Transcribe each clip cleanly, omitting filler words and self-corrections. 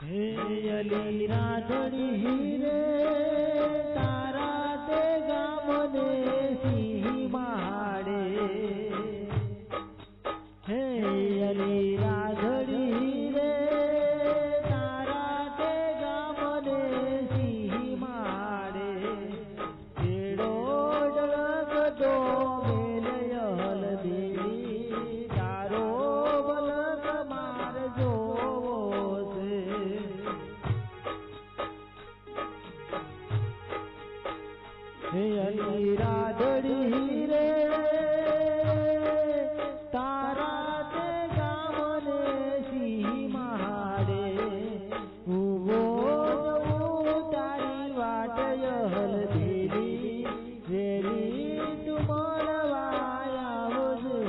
અલી રાધડી રે તારા તે ગામને સિંહ માડે હે અલી રાધડી રે તારા તે ગામને સિંહ માડે તેડો ડગડો મેલયલ દેવી તારો બલક માર જોવો હે અલી રાધડી રે તારા તે ગામને સિંહ માડે ઉભો તારી વાટ યહલ દેવી વેલી તું મળવા આવજે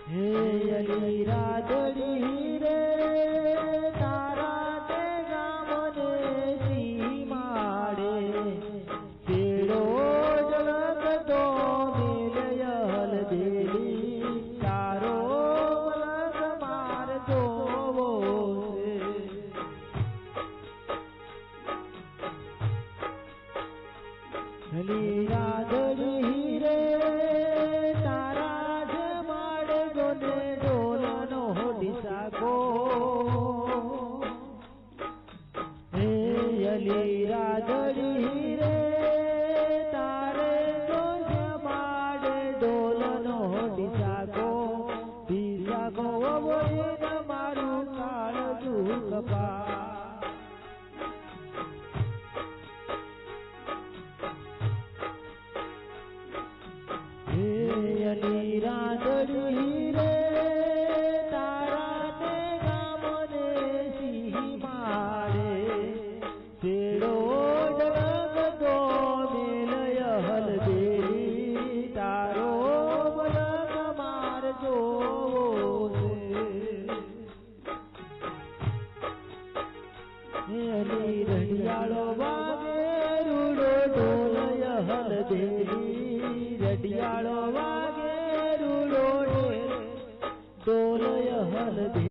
હે અલી રાધડી રે તારા તે ગામને સિંહ માડે તેડો જળકતો મેલયલ દેવી તારો મલક માર જોવો અલી રાધડી રે